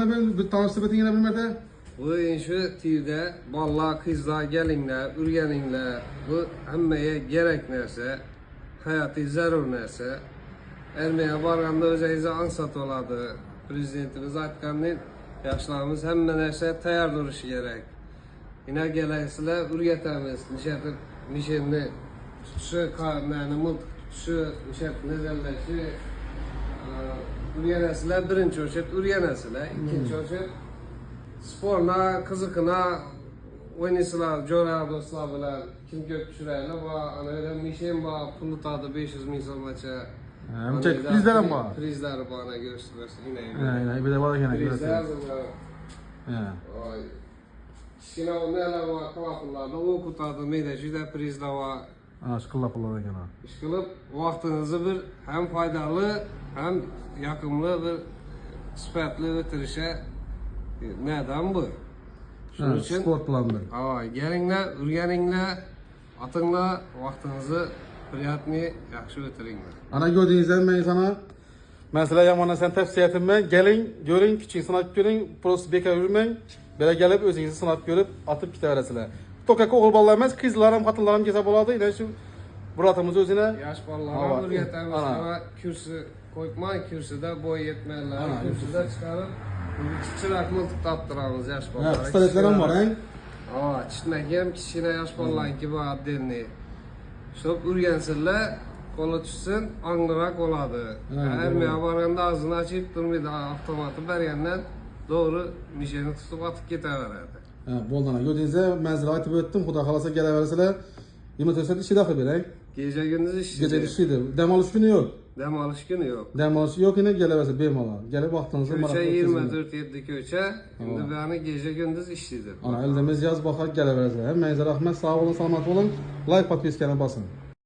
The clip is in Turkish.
bana bir tanıştırıp etin yine bilmede. Bu şu TV'de vallahi kızlar gelinler, ürgeningler, bu hemmeye gerek nerse, hayatı zarur nerse, Ermeye barganda özeyizə ansat oladı. Prezidentimiz aytqanın yaşlarımız hemme nerse tayar duruşu gerek. Yine geleksizler ürgetemiz, nişenli tutuşu, məni tutuşu, nezəlləşi, ürgenəsilər birinci ölçüt ürgenəsilər, ikinci ölçüt sporla, kızıkına oynayısılar, coğrafyasılar bilen kim gök düşürəylə var, öyle nişen var, pulu tadı 500 min somaça. Prizlerim var. Prizleri bana göstersin yine. Yine bir de var yine. Prizler var. Kişine o neler var, kalafırlarda o kutadı meydeşi de prizler var. Şıkılla pullara gene. İşkılıp vaxtınızı bir hem faydalı hem yakımlı bir süpetli ötürüşe neden bu? Şunun için sport planı. Gelinle, ürgeninle, atınla vaxtınızı priyatni yaxşı ötürünler. Ana gördüğünüzden ben sana mesela yamana sen tavsiye etme. Gelin, görün, küçük sanat görün, prosu bekar yürümeyin. Böyle gelip özünüzü sanat görüp atıp gidersiniz. Tokak oğul ballamaz, kızlarım, katıllarım geze boladı. Yine şu buratımız özüne. Yaş ballarım ürgetemiz ama kürsü koymayın, kürsüde boy yetmeyenler, kürsüde çıkarıp çırak mıltık taptıramız yaş ballara. Pistoletlerim var he? Çitmek hem kişine yaş balların gibi addelini. Şop ürgensinler, kola düşsün, anlırak oladı. Ermeye varanda ağzını açıp durmaydı, avtomatı bergenden doğru mişeni tutup atıp gideverdi. Boldana gördüğünüzde menzile aytıp öttüm, Xuda kalasa geleverseler 24 işi daxil bir Gece gündüz işçiydi. Gece işiydi. Demalış günü yok. Demalış günü yok. Demalış yok yine geleverse beymala. Gelip vaxtınızı Köçe 24-7 köçe, şimdi beni gece gündüz işçiydi. Ana eldemiz yaz bakar geleverse. Hem menzile rahmet, sağ olun, salamat olun. Like, podpiskana basın.